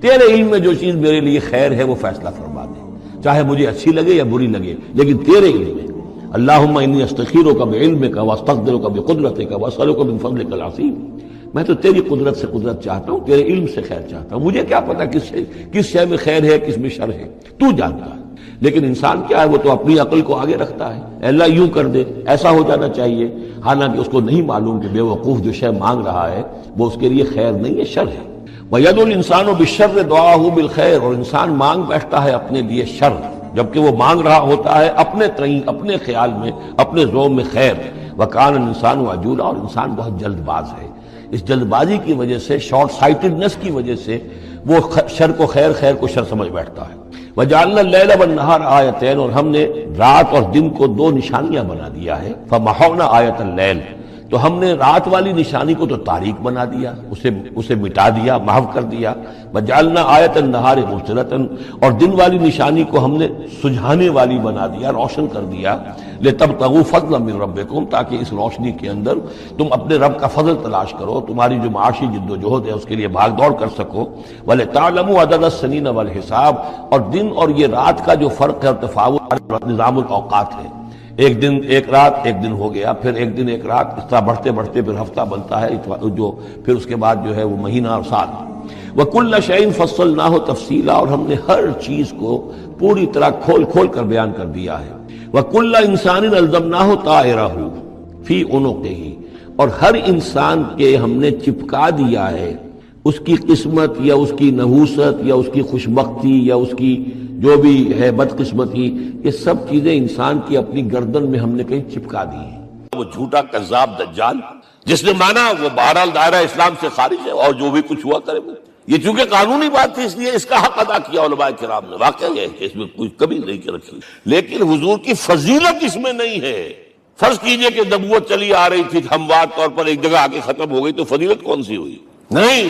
تیرے علم میں جو چیز میرے لیے خیر ہے وہ فیصلہ فرما دے، چاہے مجھے اچھی لگے یا بری لگے، لیکن تیرے علم میں۔ اللہم انی استخیرک بعلمک واستقدرک بقدرتک واسألک من فضلک العظیم، میں تو تیری قدرت سے قدرت چاہتا ہوں، تیرے علم سے خیر چاہتا ہوں، مجھے کیا پتا کس شے میں خیر ہے کس میں شر ہے، تو جانتا ہے۔ لیکن انسان کیا ہے، وہ تو اپنی عقل کو آگے رکھتا ہے، اے اللہ یوں کر دے، ایسا ہو جانا چاہیے، حالانکہ اس کو نہیں معلوم کہ بے وقوف جو شے مانگ رہا ہے وہ اس کے لیے خیر نہیں ہے، شر ہے۔ وَيَدْعُو الْإِنسَانُ بِالشَّرِّ دُعَاءَهُ بِالْخَيْرِ، اور انسان مانگ بیٹھتا ہے اپنے لیے شر، جبکہ وہ مانگ رہا ہوتا ہے اپنے تئیں، اپنے خیال میں، اپنے ذوق میں خیر۔ وَكَانَ الْإِنسَانُ عَجُولًا، اور انسان بہت جلد باز ہے، اس جلد بازی کی وجہ سے، شارٹ سائٹڈنس کی وجہ سے وہ شر کو خیر، خیر کو شر سمجھ بیٹھتا ہے۔ وَجَعَلْنَا اللَّيْلَ وَالنَّهَارَ آیَتَيْنِ، اور ہم نے رات اور دن کو دو نشانیاں بنا دیا ہے۔ فَمَحَوْنَا آیَةَ اللَّيْلِ، تو ہم نے رات والی نشانی کو تو تاریک بنا دیا، اسے مٹا دیا، محو کر دیا۔ وَجَعَلْنَا آیَةَ النَّهَارِ مُبْصِرَةً، اور دن والی نشانی کو ہم نے سجھانے والی بنا دیا، روشن کر دیا۔ لِتَبْتَغُوا فَضْلًا مِّن رَبِّكُمْ، تاکہ اس روشنی کے اندر تم اپنے رب کا فضل تلاش کرو، تمہاری جو معاشی جد و جہد ہے اس کے لیے بھاگ دوڑ کر سکو۔ وَلِتَعْلَمُوا عَدَدَ السِّنِينَ وَالْحِسَابَ، اور دن اور یہ رات کا جو فرق ہے اور تفاوت نظام الاوقات ہے، ایک دن ایک رات ایک دن ہو گیا، پھر ایک دن ایک رات، اس طرح بڑھتے بڑھتے پھر ہفتہ بنتا ہے، جو پھر اس کے بعد جو ہے وہ مہینہ اور سال۔ وَكُلَّ شَيْءٍ فَصَّلْنَاهُ تَفْصِيلًا، اور ہم نے ہر چیز کو پوری طرح کھول کھول کر بیان کر دیا ہے۔ وَكُلَّ إِنسَانٍ أَلْزَمْنَاهُ طَائِرَهُ فِي عُنُقِهِ، اور ہر انسان کے ہم نے چپکا دیا ہے اس کی قسمت یا اس کی نحوست یا اس کی خوشبختی یا اس کی جو بھی ہے بدقسمتی، یہ سب چیزیں انسان کی اپنی گردن میں ہم نے کہیں چپکا دی ہیں۔ وہ جھوٹا کذاب دجال جس نے مانا وہ بہرحال دائرہ اسلام سے خارج ہے، اور جو بھی کچھ ہوا کرے وہ، یہ چونکہ قانونی بات تھی اس لیے اس کا حق ادا کیا علماء کرام نے، واقعہ یہ ہے کہ اس میں کوئی کمی نہیں رکھی، لیکن حضور کی فضیلت اس میں نہیں ہے۔ فرض کیجئے کہ نبوت چلی آ رہی تھی ہموار طور پر، ایک جگہ آ کے ختم ہو گئی، تو فضیلت کون سی ہوئی؟ نہیں،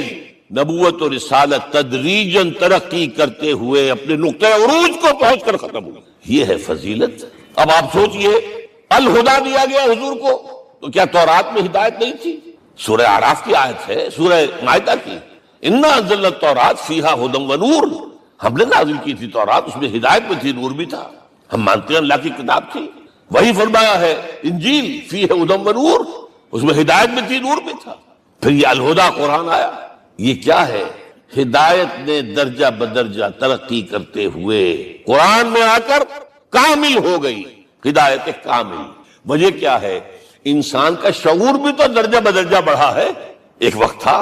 نبوت اور رسالت تدریجاً ترقی کرتے ہوئے اپنے نقطۂ عروج کو پہنچ کر ختم ہوئی، یہ ہے فضیلت۔ اب آپ سوچئے، الہدا دیا گیا حضور کو، تو کیا تورات میں ہدایت نہیں تھی؟ سورہ اعراف کی آیت ہے، سورہ مائدہ کی، انا انزلنا التوراۃ فیہا ھدی ونور، ہم نے نازل کی تھی تورات، اس میں ہدایت بھی تھی، نور بھی تھا، ہم مانتے ہیں اللہ کی کتاب تھی۔ وہی فرمایا ہے انجیل فیہا ھدی ونور، اس میں ہدایت بھی تھی، نور بھی تھا۔ پھر یہ الہدا قرآن آیا، یہ کیا ہے؟ ہدایت نے درجہ بدرجہ ترقی کرتے ہوئے قرآن میں آ کر کامل ہو گئی، ہدایت کامل۔ وجہ کیا ہے؟ انسان کا شعور بھی تو درجہ بدرجہ بڑھا ہے۔ ایک وقت تھا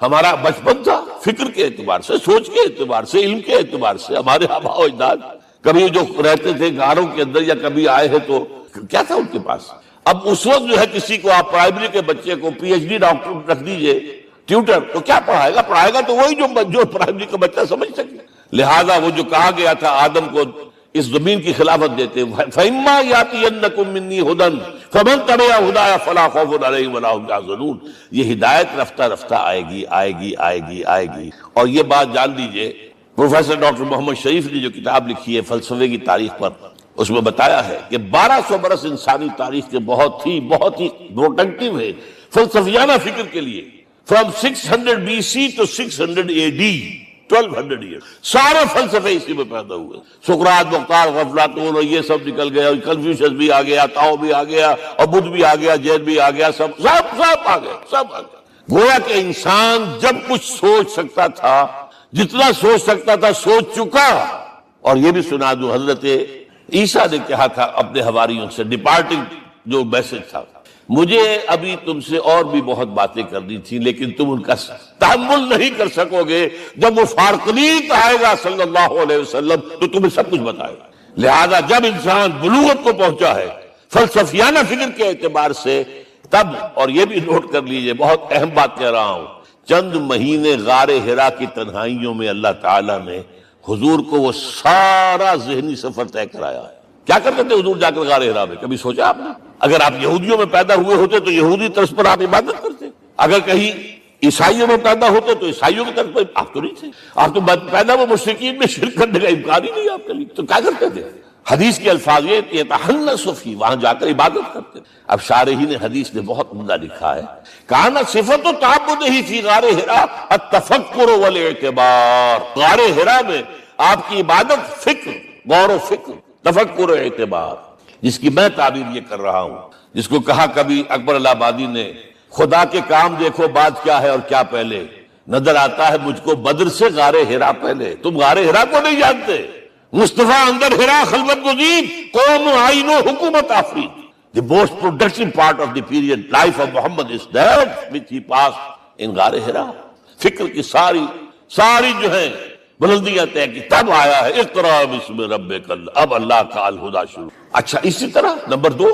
ہمارا بچپن تھا، فکر کے اعتبار سے، سوچ کے اعتبار سے، علم کے اعتبار سے، ہمارے آباء و اجداد کبھی جو رہتے تھے غاروں کے اندر یا کبھی آئے ہیں تو کیا تھا ان کے پاس؟ اب اس وقت جو ہے کسی کو آپ پرائمری کے بچے کو پی ایچ ڈی ڈاکٹر رکھ دیجئے ٹیوٹر، تو کیا پڑھائے گا تو وہی جو پرائمری کا بچہ سمجھ سکے۔ لہذا وہ جو کہا گیا تھا آدم کو اس زمین کی خلافت دیتے، فَإِمَّا يَأْتِيَنَّكُم مِّنِّي هُدًى فَمَن تَبِعَ هُدَايَ فَلَا خَوْفٌ عَلَيْهِمْ وَلَا هُمْ يَحْزَنُونَ، یہ ہدایت رفتہ رفتہ آئے گی آئے گی آئے گی آئے گی۔ اور یہ بات جان لیجئے، پروفیسر ڈاکٹر محمد شریف نے جو کتاب لکھی ہے فلسفے کی تاریخ پر، اس میں بتایا ہے کہ 1200 برس انسانی تاریخ کے بہت ہی پروڈکٹیو ہے فلسفیانہ فکر کے لیے، from 600 BC to 600 AD 1200 year, سارے فلسفے اسی میں پیدا ہوئے۔ سقراط، مختار، افلاطون اور یہ سب نکل گئے، اور کنفیوشس بھی آ گیا، تاؤ بھی آ گیا، اور بدھ بھی آ گیا، جین بھی آ گیا، سب آ گئے۔ گویا کہ انسان جب کچھ سوچ سکتا تھا، جتنا سوچ سکتا تھا سوچ چکا۔ اور یہ بھی سنا دو، حضرت عیسیٰ نے کہا تھا اپنے حواریوں سے، ڈپارٹنگ جو میسج تھا، مجھے ابھی تم سے اور بھی بہت باتیں کرنی تھی، لیکن تم ان کا تحمل نہیں کر سکو گے، جب وہ فارقلیت آئے گا صلی اللہ علیہ وسلم تو تمہیں سب کچھ بتائے گا۔ لہذا جب انسان بلوغت کو پہنچا ہے فلسفیانہ فکر کے اعتبار سے، تب، اور یہ بھی نوٹ کر لیجئے، بہت اہم بات کہہ رہا ہوں، چند مہینے غار حرا کی تنہائیوں میں اللہ تعالیٰ نے حضور کو وہ سارا ذہنی سفر طے کرایا ہے۔ کیا کرتے تھے حضور جا کر غار حرا میں؟ کبھی سوچا آپ نے؟ اگر آپ یہودیوں میں پیدا ہوئے ہوتے تو یہودی طرز پر آپ عبادت کرتے، اگر کہیں عیسائیوں میں پیدا ہوتے تو عیسائیوں کی طرز پر آپ تو نہیں تھے، آپ تو پیدا وہ مشرکین میں شرک کرنے کا امکان ہی نہیں آپ کے لیے، تو کیا کرتے تھے؟ حدیث کے الفاظ یہ یتحنس فی، وہاں جا کر عبادت کرتے. اب شارحین حدیث نے بہت عمدہ لکھا ہے، کان صفت تعبدہ فی غار حرا التفکر والاعتبار. غار حرا میں آپ کی عبادت فکر، غور و فکر، تفکر و اعتبار، جس کی میں تعبیر یہ کر رہا ہوں، جس کو کہا کبھی اکبر الہ آبادی نے، خدا کے کام دیکھو بعد کیا ہے اور کیا پہلے، نظر آتا ہے مجھ کو بدر سے غار حرا پہلے. تم غار حرا کو نہیں جانتے. مصطفیٰ اندر حرا خلوت گزین، قوم آئین و حکومت آفرید. The most productive part of the period life of Muhammad is that which he passed in غار حرا. فکر کی ساری جو ہیں بلندیاں طے کی، تب آیا ہے اقرا بسم ربک، اب اللہ کا الہدا شروع. اچھا، اسی طرح نمبر 2،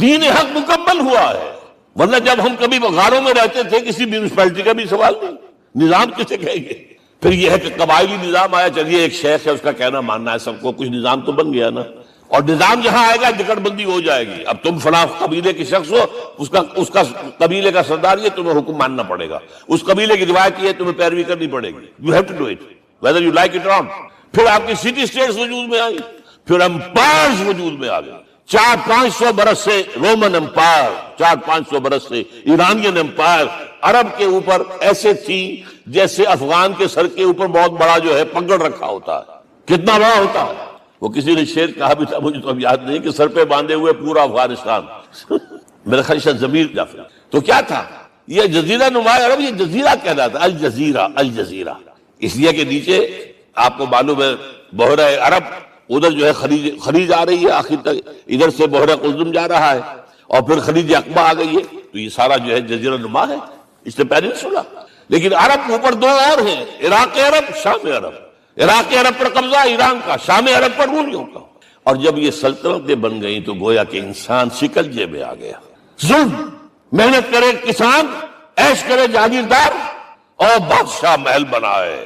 دین حق مکمل ہوا ہے. ورنہ جب ہم کبھی غاروں میں رہتے تھے کسی میونسپلٹی کا بھی سوال نہیں، نظام کسے کہیں گے؟ پھر یہ ہے کہ قبائلی نظام آیا، چلیے ایک شیخ ہے اس کا کہنا ماننا ہے سب کو، کچھ نظام تو بن گیا نا. اور نظام جہاں آئے گا جکڑ بندی ہو جائے گی. اب تم فلاں قبیلے کے شخص ہو، اس کا قبیلے کا سردار یہ، تمہیں حکم ماننا پڑے گا. اس قبیلے کی روایت یہ، تمہیں پیروی کرنی پڑے گی. You have to do it whether you like it or not. پھر آپ کی سٹی اسٹیٹس وجود میں آئی، پھر امپائرز وجود میں آ گئے. 400-500 برس سے رومن امپائر، 400-500 برس سے ایرانین امپائر عرب کے اوپر ایسے تھی جیسے افغان کے سر کے اوپر بہت بڑا جو ہے پگڑ رکھا ہوتا ہے. کتنا بڑا ہوتا ہے؟ وہ کسی نے شعر کہا بھی تھا، مجھے تو اب یاد نہیں، کہ سر پہ باندھے ہوئے پورا افغانستان. میرا خیال شاید ضمیر جعفری. تو کیا تھا یہ جزیرہ نما عرب؟ یہ جزیرہ کہلاتا ہے، الجزیرہ. الجزیرہ اس لیے کہ نیچے آپ کو معلوم ہے بحیرہ عرب، ادھر جو ہے خلیج آ رہی ہے آخر تک، ادھر سے بحیرہ قزم جا رہا ہے، اور پھر خلیج عقبہ آ گئی ہے. تو یہ سارا جو ہے جزیرہ نما ہے، اس سے پیننسولا. لیکن عرب اوپر 2 اور ہیں، عراق عرب، شام عرب. عراق عرب پر قبضہ ایران کا، شام عرب پر رومیوں کا. اور جب یہ سلطنتیں بن گئیں تو گویا کہ انسان شکنجے میں آ گیا. ظلم، محنت کرے کسان، عیش کرے جاگیردار، اور بادشاہ محل بنائے.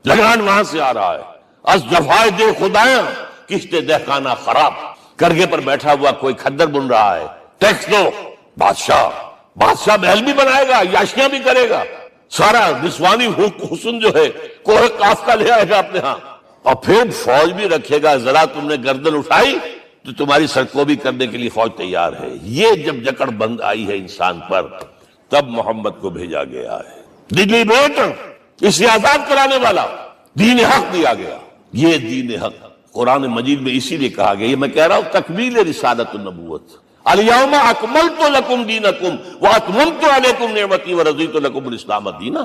لگان وہاں سے آ رہا ہے. از جفائے دے خدایاں کشتے دہقانہ خراب. کرگے پر بیٹھا ہوا کوئی کھدر بن رہا ہے، ٹیکس دو. بادشاہ محل بھی بنائے گا، یاشیاں بھی کرے گا، سارا نسوانی حسن جو ہے کوہ قاف کا لے آئے گا اپنے ہاں، اور پھر فوج بھی رکھے گا. ذرا تم نے گردن اٹھائی تو تمہاری سرکوبی کرنے کے لیے فوج تیار ہے. یہ جب جکڑ بند آئی ہے انسان پر، تب محمد کو بھیجا گیا ہے. دلی بیٹ، اسے آزاد کرانے والا دین حق دیا گیا. یہ دین حق قرآن مجید میں اسی لیے کہا گیا، یہ میں کہہ رہا ہوں تکمیل رسالت النبوت. الیوم اکملت لکم دینکم واتممت علیکم نعمتی ورضیت لکم الاسلام دینا.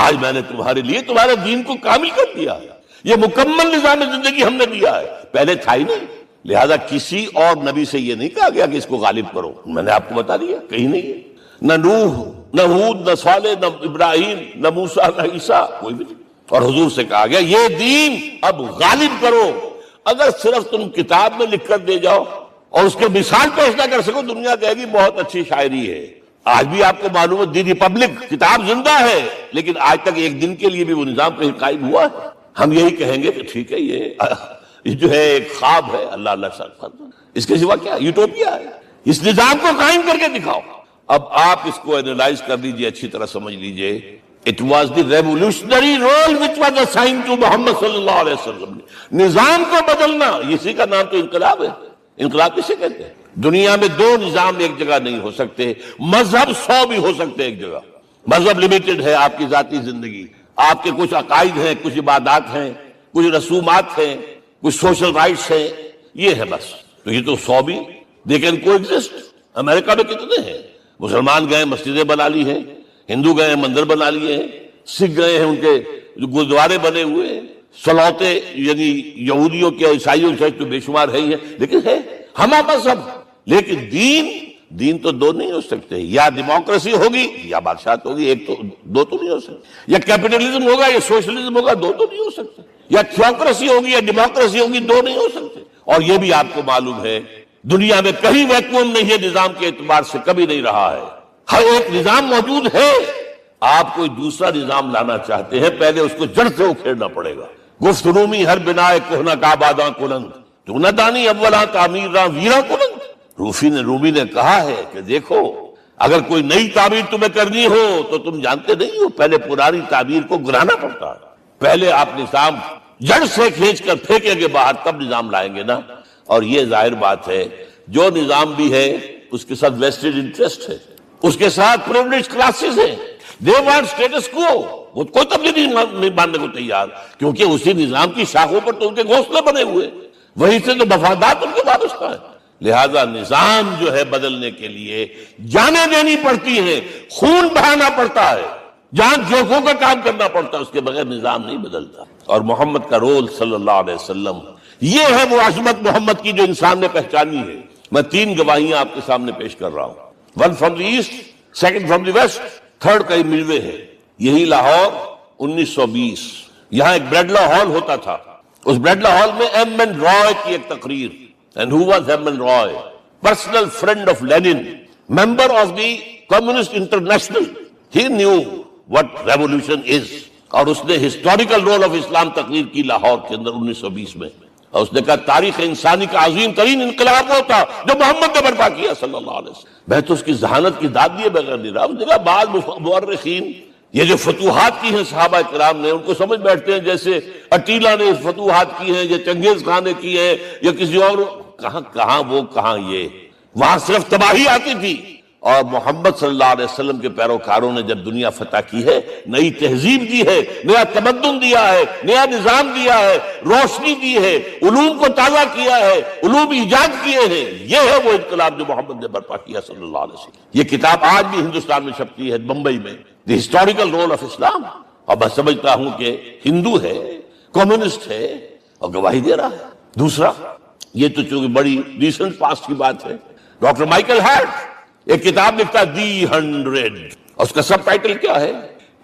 آج میں نے تمہارے لیے تمہارے دین کو کامل کر دیا ہے. یہ مکمل نظام زندگی ہم نے دیا ہے، پہلے تھا ہی نہیں. لہذا کسی اور نبی سے یہ نہیں کہا گیا کہ اس کو غالب کرو. میں نے آپ کو بتا دیا کہیں نہیں ہے. نہ نوح، نہ ہود، نہ صالح، نہ ابراہیم، نہ موسیٰ، نہ عیسیٰ، کوئی بھی نہیں. اور حضور سے کہا گیا یہ دین اب غالب کرو. اگر صرف تم کتاب میں لکھ کر دے جاؤ اور اس کے مثال پیش نہ کر سکو، دنیا کہے گی بہت اچھی شاعری ہے. آج بھی آپ کو معلوم ہے دی ریپبلک کتاب زندہ ہے، لیکن آج تک ایک دن کے لیے بھی وہ نظام کہیں قائم ہوا ہے. ہم یہی کہیں گے کہ ٹھیک ہے یہ جو ہے ایک خواب ہے، اللہ اللہ سر، اس کے سوا کیا یوٹوپیا ہے. اس نظام کو قائم کر کے دکھاؤ. اب آپ اس کو اینالائز کر لیجئے، اچھی طرح سمجھ لیجئے. It was the revolutionary role which was assigned to محمد صلی اللہ علیہ وسلم. نظام کو بدلنا، اسی کا نام تو انقلاب ہے. انقلاب کسے کہتے ہیں؟ دنیا میں 2 نظام ایک جگہ نہیں ہو سکتے. مذہب 100 بھی ہو سکتے ایک جگہ. مذہب لمیٹڈ ہے، آپ کی ذاتی زندگی، آپ کے کچھ عقائد ہیں، کچھ عبادات ہیں، کچھ رسومات ہیں، کچھ سوشل رائٹس ہیں، یہ ہے بس. تو یہ تو 100 بھی they can coexist. امریکہ میں کتنے ہیں؟ مسلمان گئے مسجدیں بنا لی ہیں، ہندو گئے ہیں مندر بنا لیے ہیں، سکھ گئے ہیں ان کے گردوارے بنے ہوئے ہیں، سلوتے یعنی یہودیوں کے عیسائیوں کے تو بے شمار ہے ہی ہے، لیکن ہے ہم مذہب. لیکن دین تو 2 نہیں ہو سکتے. یا ڈیموکریسی ہوگی یا بادشاہت ہوگی. ایک تو 2 تو نہیں ہو سکتے. یا کیپٹلزم ہوگا یا سوشلزم ہوگا، 2 تو نہیں ہو سکتے. یا تھیوکریسی ہوگی یا ڈیموکریسی ہوگی، 2 نہیں ہو سکتے. اور یہ بھی آپ کو معلوم ہے دنیا میں کہیں ویکیوم نہیں ہے، نظام کے اعتبار سے کبھی نہیں رہا ہے. ہر ایک نظام موجود ہے. آپ کوئی دوسرا نظام لانا چاہتے ہیں، پہلے اس کو جڑ سے اکھیڑنا پڑے گا. گفت رومی ہر بنائے کوہنا کا باداں کلند، تو نہ دانی اولا تعمیر راں ویرا کلند. رومی نے کہا ہے کہ دیکھو اگر کوئی نئی تعمیر تمہیں کرنی ہو تو تم جانتے نہیں ہو پہلے پرانی تعمیر کو گرانا پڑتا ہے. پہلے آپ نظام جڑ سے کھینچ کر پھینکیں گے باہر، تب نظام لائیں گے نا. اور یہ ظاہر بات ہے جو نظام بھی ہے اس کے ساتھ ویسٹڈ انٹرسٹ ہے، اس کے ساتھ پریولیج کلاسز ہیں، دے وانٹ اسٹیٹس کو، وہ کوئی تبدیلی نہیں ماننے کو تیار، کیونکہ اسی نظام کی شاخوں پر تو ان کے گھونسلے بنے ہوئے، وہی سے تو مفادات ان کے وابستہ ہے۔ لہذا نظام جو ہے بدلنے کے لیے جانیں دینی پڑتی ہیں، خون بہانا پڑتا ہے، جان جوکھوں کا کام کرنا پڑتا ہے، اس کے بغیر نظام نہیں بدلتا۔ اور محمد کا رول صلی اللہ علیہ وسلم، یہ ہے وہ عظمت محمد کی جو انسان نے پہچانی ہے۔ میں 3 گواہیاں آپ کے سامنے پیش کر رہا ہوں، 1 from the east, 2 from the west, 3 کا ملوے ہے۔ یہی لاہور 1920، یہاں ایک بریڈلا ہال ہوتا تھا، اس بریڈلا ہال میں ایم این رائے کی ایک تقریر، and who was Herman Roy, personal friend of Lenin, member of the Communist International. He knew what revolution is, اور اس نے ہسٹوریکل رول آف اسلام تقریر کی لاہور کے اندر 1920 میں، اور اس نے کہا تاریخ انسانی کا عظیم ترین انقلاب وہ تھا جو محمد نے برپا کیا صلی اللہ علیہ وسلم۔ میں تو اس کی ذہانت کی داد دیے بغیر نہیں رہا۔ اس نے کہا بعض مورخین یہ جو فتوحات کی ہیں صحابہ کرام نے، ان کو سمجھ بیٹھتے ہیں جیسے اٹیلا نے فتوحات کی ہیں یا چنگیز خان نے کی ہے یا کسی اور، کہاں وہ کہاں یہ، وہاں صرف تباہی آتی تھی، اور محمد صلی اللہ علیہ وسلم کے پیروکاروں نے جب دنیا فتح کی ہے، نئی تہذیب دی ہے، نیا تمدن دیا ہے، نیا نظام دیا ہے، روشنی دی ہے، علوم کو تازہ کیا ہے، علوم ایجاد کیے ہیں۔ یہ ہے وہ انقلاب جو محمد نے برپا کیا صلی اللہ علیہ وسلم۔ یہ کتاب آج بھی ہندوستان میں چھپتی ہے، بمبئی میں، دی ہسٹوریکل رول آف اسلام۔ اور میں سمجھتا ہوں کہ ہندو ہے، کمیونسٹ ہے، اور گواہی دے رہا ہے۔ دوسرا، یہ تو چونکہ بڑی ریسنٹ پاسٹ کی بات ہے، ڈاکٹر مائیکل ہارٹ ایک کتاب لکھتا ہے دی 100، اور اس کا سب ٹائٹل کیا ہے؟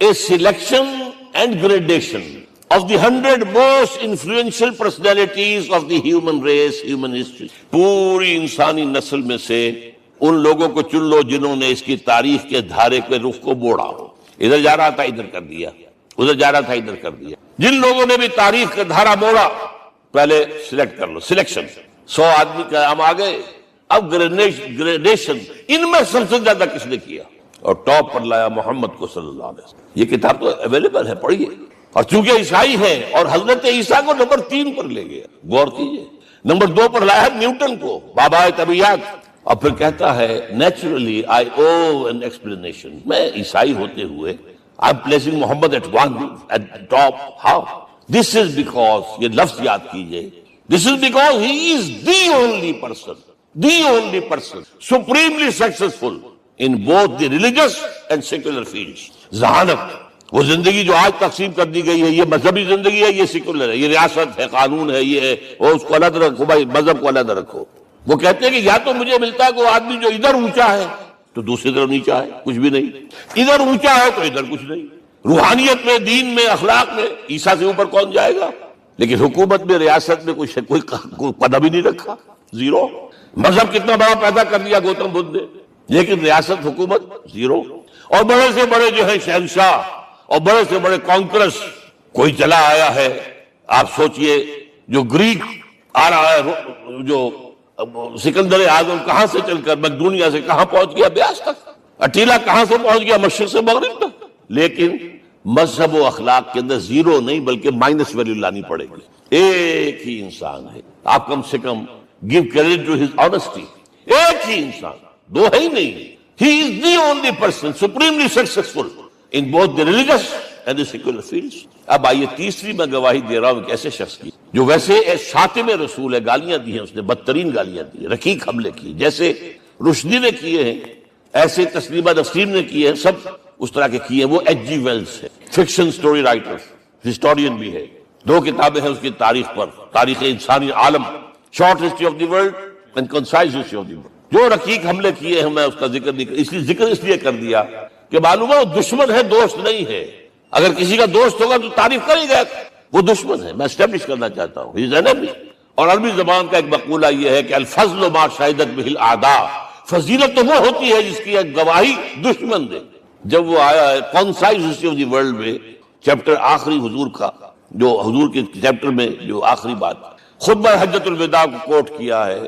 A selection and gradation of the 100 most influential personalities of the human race, human history. پوری انسانی نسل میں سے ان لوگوں کو چن لو جنہوں نے اس کی تاریخ کے دھارے کے رخ کو موڑا ہو، ادھر جا رہا تھا ادھر کر دیا، ادھر جا رہا تھا ادھر کر دیا۔ جن لوگوں نے بھی تاریخ کا دھارا موڑا، پہلے سلیکٹ کر لو، سلیکشن، 100 آدمی کا ہم آ گئے، اب گریڈیشن، ان میں سب سے زیادہ کس نے کیا، اور ٹاپ پر لایا محمد کو صلی اللہ علیہ وسلم۔ یہ کتاب تو اویلیبل ہے، پڑھیے۔ اور چونکہ عیسائی ہے اور حضرت عیسیٰ کو نمبر 3 پر لے گیا، غور کیجئے، نمبر 2 پر لایا نیوٹن کو، بابا طبیعت، اور پھر کہتا ہے naturally I owe an explanation, میں عیسائی ہوتے ہوئے I am placing Muhammad at top. How? This is because, یہ لفظ یاد کیجئے، this is because he is the only person supremely successful in both the religious and secular fields۔ ذہانت، وہ زندگی جو آج تقسیم کر دی گئی ہے، یہ مذہبی زندگی ہے، یہ سیکولر ہے، یہ ریاست ہے، قانون ہے، یہ ہے، وہ اس کو الگ رکھو بھائی، مذہب کو الگ رکھو۔ وہ کہتے ہیں کہ یا تو مجھے ملتا ہے کہ وہ آدمی جو ادھر اونچا ہے تو دوسری طرف نیچا ہے، کچھ بھی نہیں، ادھر اونچا ہے تو ادھر کچھ نہیں۔ روحانیت میں، دین میں، اخلاق میں عیسیٰ سے اوپر کون جائے گا؟ لیکن حکومت میں، ریاست میں کوئی قدم ہی نہیں رکھا، زیرو۔ مذہب کتنا بڑا پیدا کر دیا گوتم بدھ نے، لیکن ریاست، حکومت زیرو۔ اور بڑے سے بڑے جو ہے شہنشاہ اور بڑے سے بڑے کانکرس، کوئی چلا آیا ہے، آپ سوچئے جو گریک آ رہا ہے، جو سکندر اعظم کہاں سے چل کر مقدونیہ سے کہاں پہنچ گیا؟ بیاس تک۔ اٹیلا کہاں سے پہنچ گیا؟ مشرق سے مغرب تک۔ لیکن مذہب و اخلاق کے اندر زیرو نہیں بلکہ مائنس ویلیو لانی پڑے گی۔ ایک ہی انسان ہے، آپ کم سے کم give credit to his honesty۔ ایک ہی انسان، دو ہے ہی نہیں۔ He is the only person supremely successful in both the religious and the secular fields۔ اب آئیے تیسری میں گواہی دے رہا ہوں ایک ایسے شخص کی جو ویسے شاتم رسول ہے، گالیاں دی ہیں اس نے، بدترین گالیاں دی ہیں، رقیق حملے کی، جیسے رشدی نے کیے ہیں، ایسے تسلیمہ نسرین نے کیے ہیں، سب اس طرح کے کیے ہیں۔ وہ ایچ جی ویلز ہے، فکشن سٹوری رائٹر، ہسٹورین بھی ہے، 2 کتابیں ہیں اس کی تاریخ پر، تاریخ انسانی عالم، short history of the world and concise history of the world. جو رقیق حملے کیے ہیں میں اس کا ذکر نہیں، ذکر اس لیے کر دیا کہ معلوم ہے وہ دشمن ہے، دوست نہیں ہے۔ اگر کسی کا دوست ہوگا تو تعریف کرے گا، وہ دشمن ہے، میں اسٹیبلش کرنا چاہتا ہوں، his enemy۔ اور عربی زبان کا ایک مقولہ یہ ہے کہ الفضل ما شہدت بہ الاعداء، فضیلت تو وہ ہوتی ہے جس کی ایک گواہی دشمن دے۔ جب وہ آیا ہے concise history of the world میں، چیپٹر آخری حضور کا، جو حضور کے چیپٹر میں جو آخری بات خطبہ حجۃ الوداع کو کوٹ کیا ہے،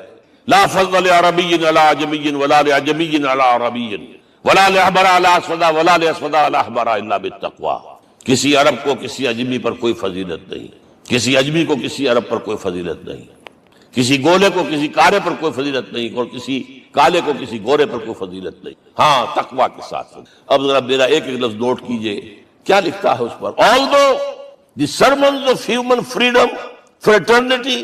لا فضل لعربی علی عجمی ولا لعجمی علی عربی ولا لأحمر علی اسود ولا لأسود علی احمر الا بالتقوی۔ کسی عرب کو کسی عجمی پر کوئی فضیلت نہیں، کسی عجمی کو کسی عرب پر کوئی فضیلت نہیں، کسی گولے کو کسی کارے پر کوئی فضیلت نہیں اور کسی کالے کو کسی گورے پر کوئی فضیلت نہیں، ہاں تقویٰ کے ساتھ۔ اب ذرا میرا ایک ایک لفظ نوٹ کیجئے، کیا لکھتا ہے اس پر؟ Although the sermons of human freedom, fraternity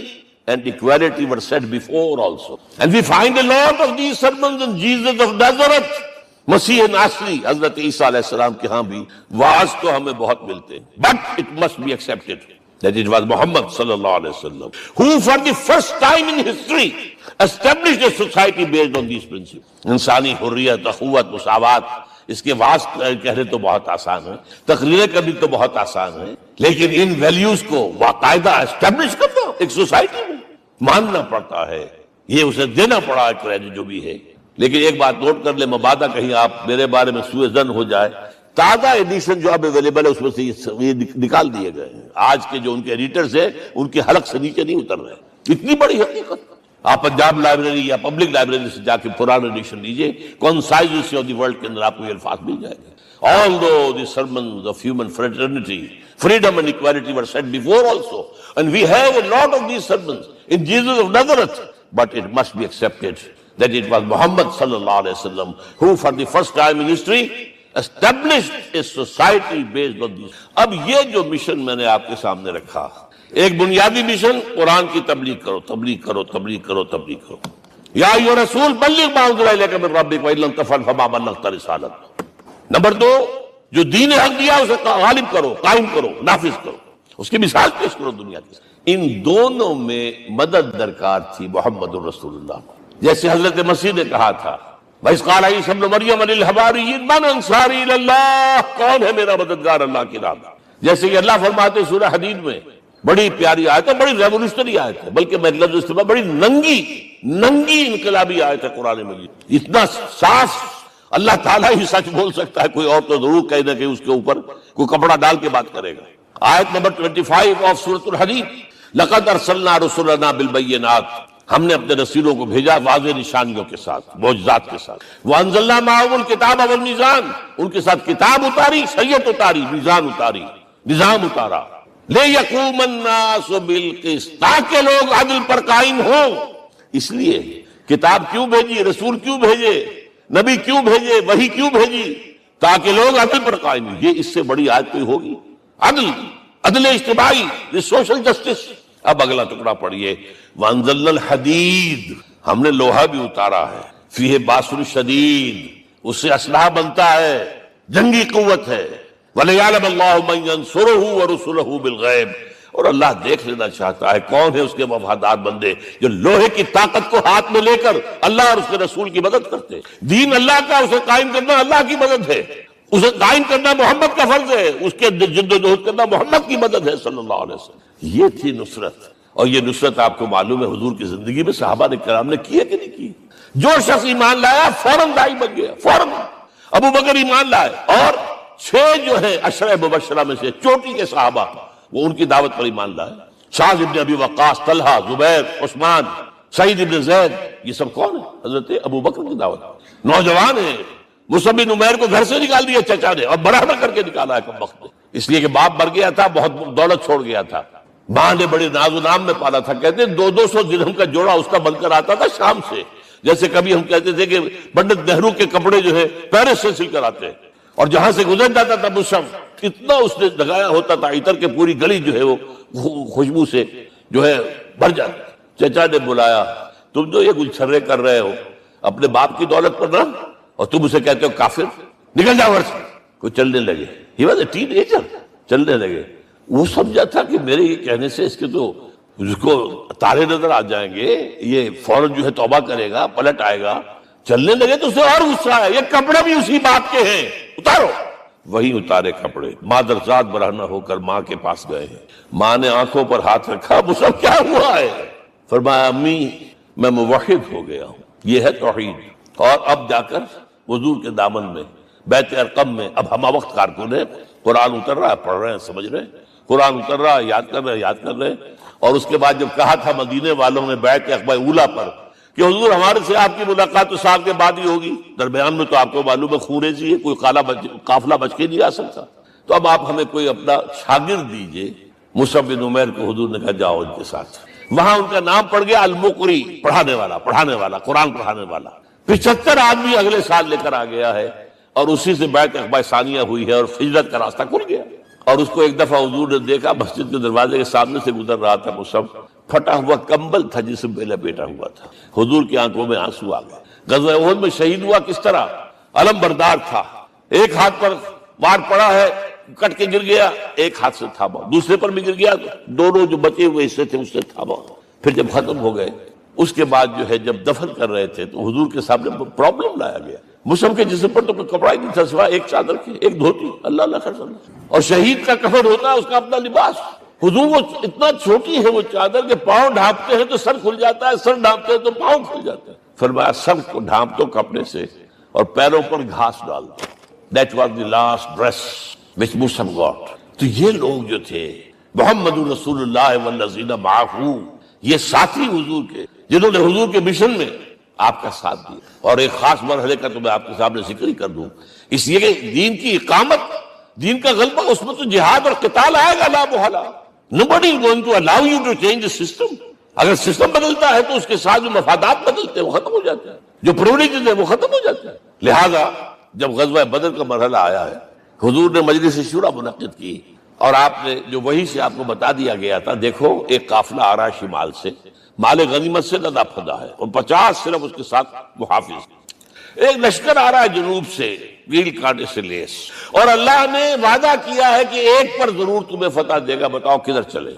and equality were said before also, and we find a lot of these sermons in Jesus of Nazareth، مسیح ناصری حضرت عیسیٰ علیہ السلام کے ہاں بھی واعظ تو ہمیں بہت ملتے ہیں، but it must be accepted that it was Muhammad صلی اللہ علیہ وسلم who for the first time in history established a society based on these principles۔ انسانی حریت، اخوت، مساوات، اس کے واعظ کہنے تو بہت آسان ہے، تقریریں کرنی تو بہت آسان ہے، لیکن ان ویلیوز کو باقاعدہ اسٹیبلش کرنا ایک سوسائٹی میں ماننا پڑتا ہے، یہ اسے دینا پڑا ہے کریڈٹ جو بھی ہے۔ لیکن ایک بات نوٹ کر لیں، مبادہ کہیں آپ میرے بارے میں سوء ظن ہو جائے، تازہ ایڈیشن جو اب اویلیبل ہے اس میں سے یہ نکال دیے گئے ہیں، آج کے جو ان کے ایڈیٹرز ہیں ان کے حلق سے نیچے نہیں اتر رہے، اتنی بڑی حقیقت۔ آپ پنجاب لائبریری یا پبلک لائبریری سے جا کے پرانا ایڈیشن لیجئے، concise history of the world کے اندر آپ کو یہ الفاظ مل جائے گا۔ Although the sermons of human fraternity, freedom and equality were said before also, and we have a lot of these sermons in Jesus of Nazareth, but it must be accepted that it was Muhammad sallallahu alaihi wasallam who for the first time in history established a society based on these۔ اب یہ جو mission میں نے آپ کے سامنے رکھا، ایک بنیادی مشن، قرآن کی تبلیغ کرو، تبلیغ کرو، تبلیغ کرو، تبلیغ کرو، یا ایھا رسول بلغ ما انزل الیک من ربک وان لم تفعل فما بلغت رسالتہ۔ نمبر دو، جو دین حق دیا اسے غالب کرو، قائم کرو، نافذ کرو، اس کی مثال پیش کرو دنیا کی۔ ان دونوں میں مدد درکار تھی محمد الرسول اللہ، جیسے حضرت مسیح نے کہا تھا وَإِذْ قَالَ عِيسَىٰ ابْنُ مَرْيَمَ لِلْحَوَارِيِّينَ مَنْ أَنصَارِي إِلَى اللَّهِ، کون ہے میرا مددگار اللہ کی راہ میں؟ جیسے کہ اللہ فرماتے سورہ حدید میں، بڑی پیاری آیت ہے، بڑی ریولوشنری آیت ہے، بلکہ میں لفظ استعمال، بڑی ننگی انقلابی آیت ہے قرآن مجید، اتنا صاف اللہ تعالیٰ ہی سچ بول سکتا ہے، کوئی اور تو ضرور کہیں نہ کہ اس کے اوپر کوئی کپڑا ڈال کے بات کرے گا۔ آیت نمبر 25 آف سورۃ الحدید، لَقَدْ أَرْسَلْنَا رُسُلَنَا بِالْبَيِّنَاتِ، ہم نے اپنے رسولوں کو بھیجا واضح نشانیوں کے ساتھ، معجزات کے ساتھ۔ وَأَنزَلْنَا مَعَهُمُ الْكِتَابَ وَالْمِيزَانَ، ان کے ساتھ کتاب اتاری، شریعت اتاری، میزان اتاری، نظام اتارا۔ لِيَقُومَ النَّاسُ بِالْقِسْطِ، تاکہ لوگ عدل پر قائم ہوں۔ اس لیے کتاب کیوں بھیجی، رسول کیوں بھیجے، نبی کیوں بھیجے، وحی کیوں بھیجی؟ تاکہ لوگ عدل پر قائم ہوں۔ یہ اس سے بڑی آیت کوئی ہوگی؟ عدل اجتماعی، سوشل جسٹس۔ اب اگلا ٹکڑا پڑھیے، وَأَنزَلْنَا الْحَدِيدَ، ہم نے لوہا بھی اتارا ہے، فِيهِ بَأْسٌ شَدِيدٌ، اس سے اسلحہ بنتا ہے، جنگی قوت ہے، وَلِيَعْلَمَ اللَّهُ مَن يَنصُرُهُ وَرُسُلَهُ بِالْغَيْبِ، اور اللہ دیکھ لینا چاہتا ہے کون ہے اس کے وفادار بندے جو لوہے کی طاقت کو ہاتھ میں لے کر اللہ اور اس کے رسول کی مدد کرتے۔ دین اللہ کا، اسے قائم کرنا اللہ کی مدد ہے، اسے قائم کرنا محمد کا فرض ہے، اس کے جد و جہد کرنا محمد کی مدد ہے صلی اللہ علیہ وسلم۔ یہ تھی نصرت، اور یہ نصرت آپ کو معلوم ہے حضور کی زندگی میں صحابہ کرام نے کی ہے کہ نہیں کی؟ جو شخص ایمان لایا فوراً داعی بن گیا، فوراً۔ ابو بکر ایمان لائے، اور 6 جو ہے عشرہ مبشرہ میں سے چوٹی کے صحابہ، وہ ان کی دعوت پر ایمان لائے۔ سعد ابن ابی وقاص، طلحہ، زبیر، عثمان، سعید ابن زید، یہ سب کون ہیں؟ حضرت ابو بکر کی دعوت۔ نوجوان ہیں، مصعب بن عمیر کو گھر سے نکال دیا چچا نے، اور برابر کر کے نکالا ہے کم وقت میں، اس لیے کہ باپ مر گیا تھا، بہت دولت چھوڑ گیا تھا، ماں نے بڑے ناز و نام میں پالا تھا، کہتے ہیں 200 درہم کا جوڑا اس کا بن کر آتا تھا شام سے، جیسے کبھی ہم کہتے تھے کہ پنڈت نہرو کے کپڑے جو ہے پیرس سے سل کر آتے ہیں، اور جہاں سے گزر جاتا تھا مصعب، اتنا اس نے لگایا ہوتا تھا عطر کے، پوری گلی جو ہے وہ خوشبو سے جو ہے بھر جاتی۔ چچا نے بلایا، تم جو یہ گلچھرے کر رہے ہو اپنے باپ کی دولت پر نہ، اور تم اسے کہتے ہو کافر، نکل جاؤ گھر سے۔ کوئی چلنے لگے، he was a ten ager, چلنے لگے۔ وہ سمجھا تھا کہ میرے یہ کہنے سے اس کے تو اس کو تارے نظر آ جائیں گے، یہ فوراً جو ہے توبہ کرے گا، پلٹ آئے گا۔ چلنے لگے تو اسے اور غصہ آیا، یہ کپڑے بھی اسی باپ کے ہیں، اتارو۔ وہی اتارے کپڑے، مادرزاد برہنہ ہو کر ماں کے پاس گئے ہیں۔ ماں نے آنکھوں پر ہاتھ رکھا، مصعب کیا ہوا ہے؟ فرمایا امی میں موحد ہو گیا ہوں، یہ ہے توحید۔ اور اب جا کر حضور کے دامن میں، بیت ارقم میں، اب ہمہ وقت کارکن ہے، قرآن اتر رہا ہے، پڑھ رہے ہیں، سمجھ رہے ہیں، قرآن اتر رہا ہے، یاد کر رہے ہیں۔ اور اس کے بعد جب کہا تھا مدینے والوں نے بیعت عقبہ اولیٰ پر کہ حضور ہمارے سے آپ کی ملاقات تو سال کے بعد ہی ہوگی، درمیان میں تو آپ کو معلوم ہے خوریزی ہے، کوئی قافلہ بچ کے نہیں آ سکتا، تو اب آپ ہمیں کوئی اپنا شاگرد دیجئے۔ مصعب بن عمیر کو حضور نے کہا جاؤ ان کے ساتھ، وہاں ان کا نام پڑ گیا المقری، پڑھانے والا قرآن پڑھانے والا۔ 75 آدمی اگلے سال لے کر آ گیا ہے، اور اسی سے بیعت عقبہ ثانیہ ہوئی ہے، اور ہجرت کا راستہ کھل گیا۔ اور اس کو ایک دفعہ حضور نے دیکھا، مسجد کے دروازے کے سامنے سے گزر رہا تھا، مصعب پھٹا ہوا کمبل تھا جس میں لپیٹا ہوا تھا، حضور کی آنکھوں میں آنسو آ گئے۔ غزوہ احد میں شہید ہوا کس طرح؟ علم بردار تھا، ایک ہاتھ پر وار پڑا ہے، کٹ کے گر گیا، ایک ہاتھ سے تھاما، دوسرے پر بھی گر گیا، دونوں جو بچے ہوئے حصے تھے اس سے تھاما۔ پھر جب ختم ہو گئے، اس کے بعد جو ہے جب دفن کر رہے تھے تو حضور کے سامنے پرابلم لایا گیا۔ مصعب کے جسم پر تو کوئی کپڑا ہی نہیں تھا سوائے ایک چادر کے، ایک دھوتی، اللہ خیر صلی اللہ۔ اور شہید کا کفن ہوتا ہے اس کا اپنا لباس، حضور وہ اتنا چھوٹی ہے وہ چادر کہ پاؤں ڈھانپتے ہیں تو سر کھل جاتا ہے، سر ڈھانپتے ہیں تو پاؤں کھل جاتے ہیں۔ فرمایا سر کو ڈھانپ دو کپڑے سے اور پیروں پر گھاس ڈال دو۔ That was the last dress which Musab got۔ تو یہ لوگ جو تھے محمد رسول اللہ والذین معہ، یہ ساتھی حضور کے جنہوں نے حضور کے مشن میں آپ کا ساتھ دیا۔ اور ایک خاص مرحلے کا تو میں آپ کے سامنے ذکر ہی کر دوں، اس لیے کہ دین کی اقامت، دین کا غلبہ، اس میں تو جہاد اور قتال آئے گا لا محالہ۔ Nobody is going to allow you to change the system۔ اگر سسٹم بدلتا ہے تو اس کے ساتھ جو مفادات بدلتے ہیں وہ ختم ہو جاتے ہیں، جو پریولیجز ہیں وہ ختم ہو جاتے ہیں۔ لہذا جب غزوہ بدر کا مرحلہ آیا ہے، حضور نے مجلس شورا منعقد کی، اور آپ نے جو وہی سے آپ کو بتا دیا گیا تھا، دیکھو ایک قافلہ آ رہا ہے شمال سے، مال غنیمت سے لدا پھدا ہے، اور 50 صرف اس کے ساتھ محافظ۔ ایک لشکر آ رہا ہے جنوب سے، ویل کانٹے سے لیس، اور اللہ نے وعدہ کیا ہے کہ ایک پر ضرور تمہیں فتح دے گا، بتاؤ کدھر چلے۔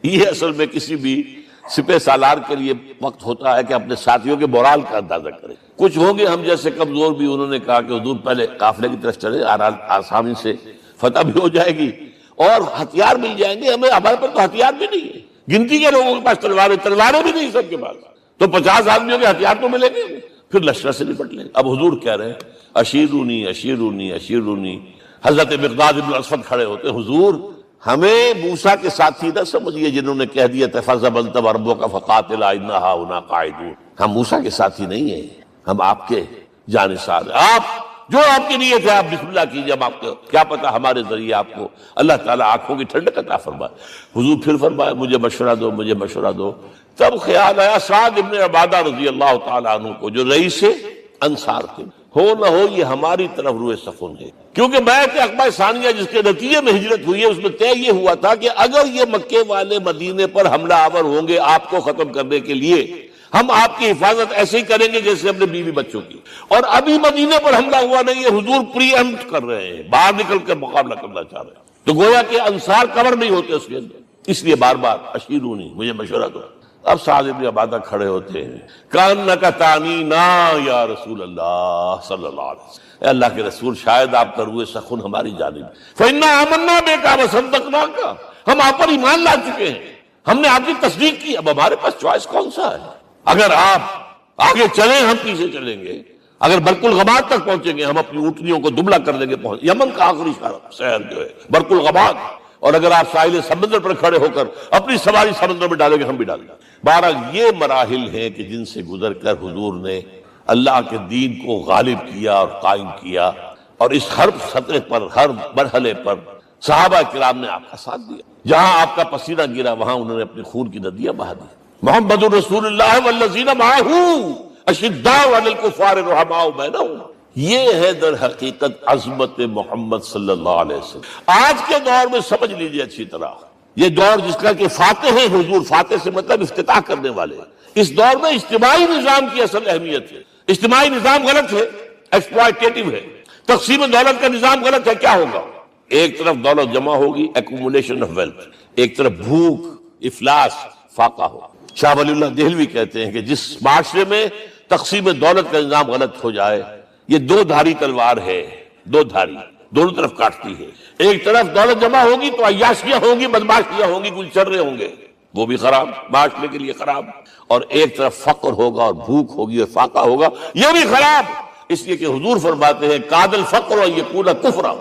یہ اصل میں کسی بھی سپہ سالار کے لیے وقت ہوتا ہے کہ اپنے ساتھیوں کے مورال کا اندازہ کرے۔ کچھ ہوں گے ہم جیسے کمزور بھی، انہوں نے کہا کہ حضور پہلے قافلے کی طرف چلے، آسانی سے فتح بھی ہو جائے گی اور ہتھیار مل جائیں گے ہمیں، ہمارے پاس تو ہتھیار بھی نہیں ہے، گنتی کے لوگوں کے پاس تلواریں بھی نہیں سب کے پاس، تو 50 آدمیوں کے ہتھیار تو ملیں گے، پھر لشکر سے نپٹ لیں۔ اب حضور کہہ رہے ہیں اشیرونی اشیرونی اشیرونی۔ حضرت مقداد بن اسود کھڑے ہوتے، حضور ہمیں موسیٰ کے ساتھی نہ سمجھیے جنہوں نے کہہ دیا فَذَهَبْ أَنْتَ وَرَبُّكَ فَقَاتِلَا إِنَّا هَاهُنَا قَاعِدُونَ۔ ہم موسیٰ کے ساتھی نہیں ہیں، ہم آپ کے جانثار ہیں، آپ جو آپ کی نیت ہے آپ بسم اللہ کیجئے، ہم آپ کو کیا پتا ہمارے ذریعے آپ کو اللہ تعالیٰ آنکھوں کی ٹھنڈک عطا فرمائے۔ حضور پھر فرمائے مجھے مشورہ دو، مجھے مشورہ دو۔ تب خیال آیا سعد ابن عبادہ رضی اللہ تعالیٰ عنہ کو، جو رئیس انصار تھے، ہو نہ ہو یہ ہماری طرف روئے سخن ہے، کیونکہ بیعت عقبہ ثانیہ جس کے نتیجے میں ہجرت ہوئی ہے اس میں طے یہ ہوا تھا کہ اگر یہ مکے والے مدینے پر حملہ آور ہوں گے آپ کو ختم کرنے کے لیے، ہم آپ کی حفاظت ایسے ہی کریں گے جیسے اپنے بیوی بچوں کی۔ اور ابھی مدینے پر حملہ ہوا نہیں ہے، حضور پری ایمپٹ کر رہے ہیں، باہر نکل کر مقابلہ کرنا چاہ رہے ہیں، تو گویا کہ انصار کور نہیں ہوتے اس کے اندر، اس لیے بار بار اشیرونی، مجھے مشورہ دو۔ اب سعد بن عبادہ کھڑے ہوتے ہیں، کانک تعنینا یا رسول اللہ صلی اللہ علیہ وسلم، اے اللہ کے رسول شاید آپ کا روئے سخن ہماری جانب، فإنا آمنا بک وصدقناک، ہم آپ پر ایمان لا چکے ہیں، ہم نے آپ کی تصدیق کی، اب ہمارے پاس چوائس کون سا ہے؟ اگر آپ آگے چلیں ہم پیچھے چلیں گے، اگر برق الغباد تک پہنچیں گے ہم اپنی اونٹنیوں کو دبلا کر دیں گے، یمن کا آخری شہر جو ہے برق الغباد، اور اگر آپ ساحل سمندر پر کھڑے ہو کر اپنی سواری سمندر میں ڈالیں گے ہم بھی ڈالیں گے۔ بہرحال یہ مراحل ہیں کہ جن سے گزر کر حضور نے اللہ کے دین کو غالب کیا اور قائم کیا، اور اس ہر سطح پر، ہر مرحلے پر صحابہ کرام نے آپ کا ساتھ دیا، جہاں آپ کا پسینہ گرا وہاں انہوں نے اپنی خون کی ندیاں بہا دی۔ محمد رسول اللہ والذین معہ اشداء علی الکفار رحماء بینہم، یہ ہے در حقیقت عظمت محمد صلی اللہ علیہ وسلم۔ آج کے دور میں سمجھ لیجئے اچھی طرح، یہ دور جس کا کہ فاتح ہیں حضور، فاتح سے مطلب افتتاح کرنے والے، اس دور میں اجتماعی نظام کی اصل اہمیت ہے۔ اجتماعی نظام غلط ہے، ایکسپلائٹیٹو ہے، تقسیم دولت کا نظام غلط ہے۔ کیا ہوگا؟ ایک طرف دولت جمع ہوگی، ایکومولیشن آف ویلتھ، ایک طرف بھوک، افلاس، فاقہ ہوگا۔ شاہ ولی اللہ دہلوی کہتے ہیں کہ جس معاشرے میں تقسیم دولت کا نظام غلط ہو جائے، یہ دو دھاری تلوار ہے، دو دھاری دونوں طرف کاٹتی ہے۔ ایک طرف دولت جمع ہوگی تو عیاشیاں ہوں گی، بدماشیاں ہوں گی، گلچرے ہوں گے، وہ بھی خراب، معاشرے کے لیے خراب، اور ایک طرف فقر ہوگا اور بھوک ہوگی اور فاقہ ہوگا، یہ بھی خراب۔ اس لیے کہ حضور فرماتے ہیں کاد الفقر و یکون کفرا،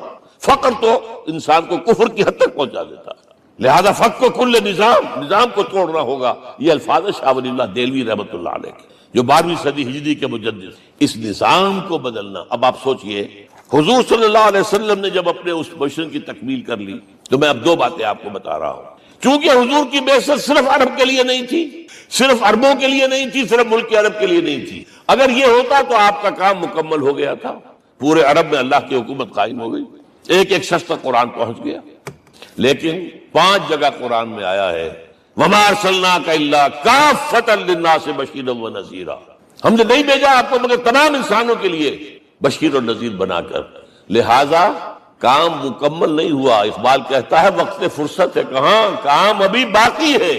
فقر تو انسان کو کفر کی حد تک پہنچا دیتا ہے، لہذا فقر کو کل نظام کو توڑنا ہوگا۔ یہ الفاظ شاہ ولی اللہ دہلوی رحمۃ اللہ علیہ کے، جو 12ویں صدی ہجری کے مجدد، اس نظام کو بدلنا۔ اب آپ سوچئے حضور صلی اللہ علیہ وسلم نے جب اپنے اس مشن کی تکمیل کر لی، تو میں اب دو باتیں آپ کو بتا رہا ہوں چونکہ حضور کی بعثت صرف عرب کے لیے نہیں تھی، صرف عربوں کے لیے نہیں تھی، صرف ملک عرب کے لیے نہیں تھی. اگر یہ ہوتا تو آپ کا کام مکمل ہو گیا تھا، پورے عرب میں اللہ کی حکومت قائم ہو گئی، ایک ایک شخص تک قرآن پہنچ گیا. لیکن 5 جگہ قرآن میں آیا ہے وَمَا أَرْسَلْنَاكَ إِلَّا كَافَّةً لِلنَّاسِ بَشِيرًا وَنَذِيرًا، ہم نے نہیں بھیجا آپ کو مگر تمام انسانوں کے لیے بشیر اور نذیر بنا کر. لہذا کام مکمل نہیں ہوا. اقبال کہتا ہے وقت فرصت ہے کہاں، کام ابھی باقی ہے،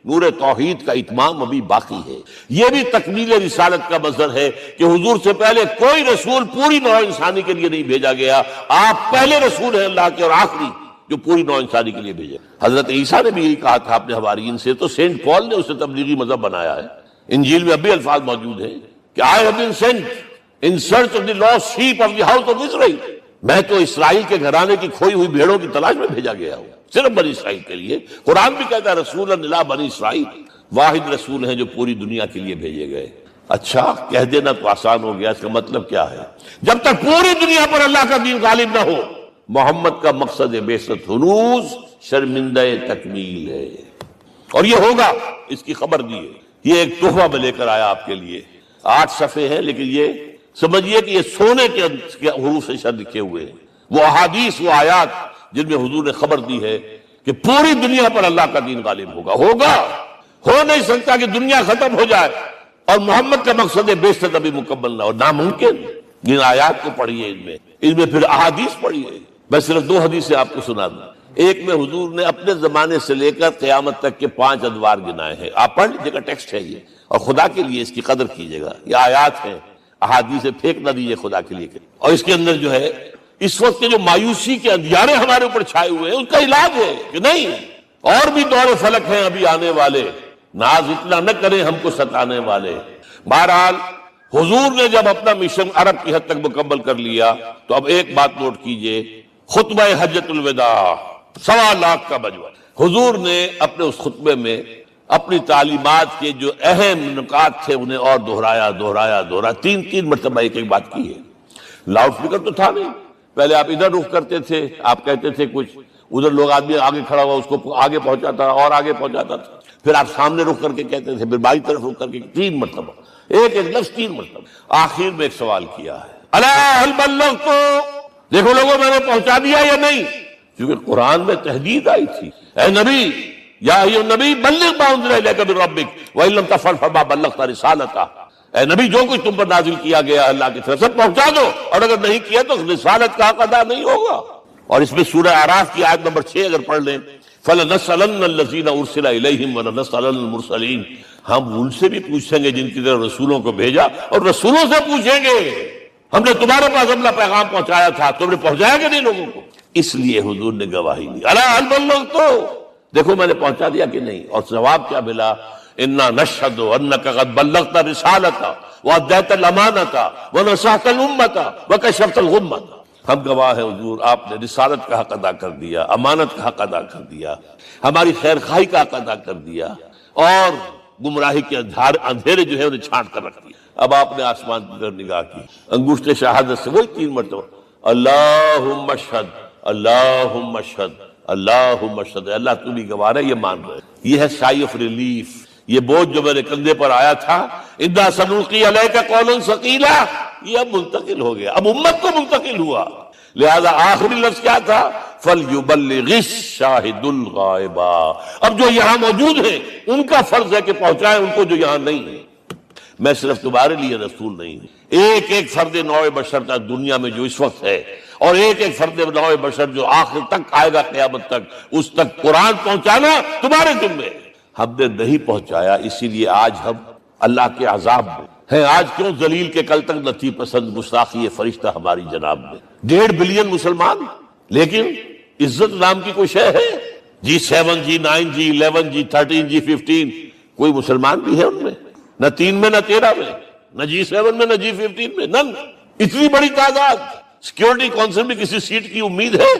نور توحید کا اتمام ابھی باقی ہے. یہ بھی تکمیل رسالت کا مظہر ہے کہ حضور سے پہلے کوئی رسول پوری نوع انسانی کے لیے نہیں بھیجا گیا. آپ پہلے رسول ہیں اللہ کے اور آخری جو پوری نوع انسانی کے لیے بھیجے. حضرت عیسیٰ نے بھی یہی کہا تھا اپنے حواریین سے، تو سینٹ پال نے اسے تبلیغی مذہب بنایا ہے. انجیل میں اب بھی الفاظ موجود ہیں کہ I have been sent in search of the lost sheep of the house of Israel. میں تو اسرائیل کے گھرانے کی کھوئی ہوئی بھیڑوں کی تلاش میں بھیجا گیا ہوں، صرف بنی اسرائیل کے لیے. قرآن بھی کہتا ہے رسول الی بنی اسرائیل، واحد رسول ہیں جو پوری دنیا کے لیے بھیجے گئے. اچھا کہہ دینا تو آسان ہو گیا، اس کا مطلب کیا ہے؟ جب تک پوری دنیا پر اللہ کا دین غالب نہ ہو، محمد کا مقصد بعثت ہنوز شرمندہ تکمیل ہے، اور یہ ہوگا، اس کی خبر دی ہے. یہ ایک تحفہ میں لے کر آیا آپ کے لیے. 8 صفحے ہیں، لیکن یہ سمجھیے کہ یہ سونے کے حروف سے شر لکھے ہوئے ہیں. وہ احادیث، وہ آیات جن میں حضور نے خبر دی ہے کہ پوری دنیا پر اللہ کا دین غالب ہوگا. ہو نہیں سکتا کہ دنیا ختم ہو جائے اور محمد کا مقصد بعثت ابھی مکمل نہ ہو، ناممکن. جن آیات کو پڑھیے، ان میں پھر احادیث پڑھیے. میں صرف 2 حدیثیں آپ کو سنا دوں. ایک میں حضور نے اپنے زمانے سے لے کر قیامت تک کے 5 ادوار گنائے ہیں. آپ پڑھ لیجیے گا، ٹیکسٹ ہے یہ، اور خدا کے لیے اس کی قدر کیجیے گا. یہ آیات ہیں، احادیث سے پھینک نہ دیجیے خدا کے لیے. اور اس کے اندر جو ہے اس وقت کے جو مایوسی کے اندھیارے ہمارے اوپر چھائے ہوئے ہیں، ان کا علاج ہے کہ نہیں، اور بھی دور فلک ہیں ابھی آنے والے، ناز اتنا نہ کریں ہم کو ستانے والے. بہرحال حضور نے جب اپنا مشن عرب کی حد تک مکمل کر لیا تو اب ایک بات نوٹ کیجئے، خطبہ حجۃ الوداع 1.25 لاکھ کا مجمع. حضور نے اپنے اس خطبے میں اپنی تعلیمات کے جو اہم نکات تھے انہیں اور دہرایا 3 مرتبہ ایک بات کی ہے. لاؤڈ سپیکر تو تھا نہیں، پہلے آپ ادھر رخ کرتے تھے، آپ کہتے تھے کچھ، ادھر لوگ آدمی آگے کھڑا ہوا اس کو آگے پہنچاتا اور آگے پہنچاتا تھا. پھر آپ سامنے رخ کر کے کہتے تھے، پھر بائیں طرف رخ کر کے 3 مرتبہ ایک لفظ 3 مرتبہ. آخر میں ایک سوال کیا ہے، الا هل بلغت، دیکھو لوگوں میں نے پہنچا دیا یا نہیں؟ کیونکہ قرآن میں تحدید آئی تھی، اے نبی، یا ایھا النبی بلغ ما انزل الیک من ربک وان لم تفعل فما بلغت رسالتہ. اے نبی جو کچھ تم پر نازل کیا گیا اللہ کی طرف سے پہنچا دو، اور اگر نہیں کیا تو رسالت کا حق ادا نہیں ہوگا. اور اس میں سورہ اعراف کی آیت نمبر 6 اگر پڑھ لیں، فَلَنَسْأَلَنَّ الَّذِينَ أُرْسِلَ إِلَيْهِمْ وَلَنَسْأَلَنَّ الْمُرْسَلِينَ، ہم ان سے بھی پوچھیں گے جن کی طرف رسولوں کو بھیجا، اور رسولوں سے پوچھیں گے ہم نے تمہارے پاس اپنا پیغام پہنچایا تھا، تم نے پہنچایا کہ نہیں لوگوں کو؟ اس لیے حضور نے گواہی دی، الا هل بلغت، دیکھو میں نے پہنچا دیا کہ نہیں. اور جواب کیا ملا؟ انا نشهد انك قد بلغت رسالتہ وادیت الامانۃ ونصحت الامۃ وکشفت الغمۃ. ہم گواہ ہیں حضور آپ نے رسالت کا حق ادا کر دیا، امانت کا حق ادا کر دیا، ہماری خیر خواہی کا حق ادا کر دیا، اور گمراہی کے اندھیرے جو ہے انہیں چھانٹ کر رکھ دیا. اب آپ نے آسمان کی طرف نگاہ کی، انگشت شہادت سے وہی 3 مرتبہ اللہم اشہد اللہم اشہد اللہم اشہد. اللہ تو بھی گواہ ہے، یہ مان رہے. یہ ہے سائی آف ریلیف، یہ بوجھ جو میرے کندھے پر آیا تھا، انا سنلقی علیک قولا ثقیلا، یہ اب منتقل ہو گیا، اب امت کو منتقل ہوا. لہذا آخری لفظ کیا تھا؟ فَلْيُبَلِّغِ الشَّاهِدُ الْغَائِبَ. اب جو یہاں موجود ہیں ان کا فرض ہے کہ پہنچائیں ان کو جو یہاں نہیں ہے. میں صرف تمہارے لیے رسول نہیں ہوں، ایک فرد نوع بشر تک دنیا میں جو اس وقت ہے، اور ایک فرد نوع بشر جو آخر تک آئے گا قیامت تک، اس تک قرآن پہنچانا تمہارے ذمہ ہے. ہم نے نہیں پہنچایا، اسی لیے آج ہم اللہ کے عذاب میں ہیں. آج کیوں ذلیل کے کل تک نتی پسند گستاخی فرشتہ ہماری جناب میں. 1.5 بلین مسلمان، لیکن عزت نام کی کوئی شے ہے؟ G7 G9 G11 G13 G15 کوئی مسلمان بھی ہے ان میں؟ نہ 3 میں، نہ 13 میں، نہ G7 میں، نہ G15 میں، نہ اتنی بڑی تعداد. سیکیورٹی کونسل میں کسی سیٹ کی امید ہے؟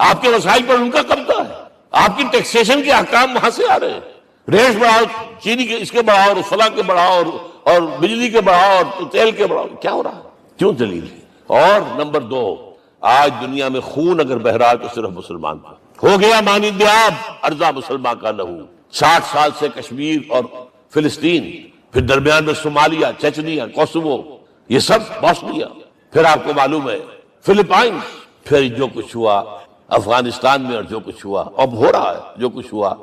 آپ کے وسائل پر ان کا قبضہ ہے، آپ کی ٹیکسیشن کے احکام وہاں سے آ رہے ہیں. ریٹ بڑھاؤ، چینی کے اس کے بڑھاؤ، اور فلاں کے بڑھاؤ، اور بجلی کے بڑھاؤ، اور تیل کے بڑھاؤ. کیا ہو رہا ہے؟ کیوں ذلیل ہے؟ اور نمبر 2، آج دنیا میں خون اگر بہ رہا ہے تو صرف مسلمان کا ہو گیا مانند آب ارضا مسلمان کا لہو. 60 سال سے کشمیر اور فلسطین، پھر درمیان میں صومالیہ، چچنیا، کوسوو، یہ سب بوسنیا، پھر آپ کو معلوم ہے فلپائنز، پھر جو کچھ ہوا افغانستان میں اور جو کچھ ہوا اب ہو رہا ہے جو کچھ ہوا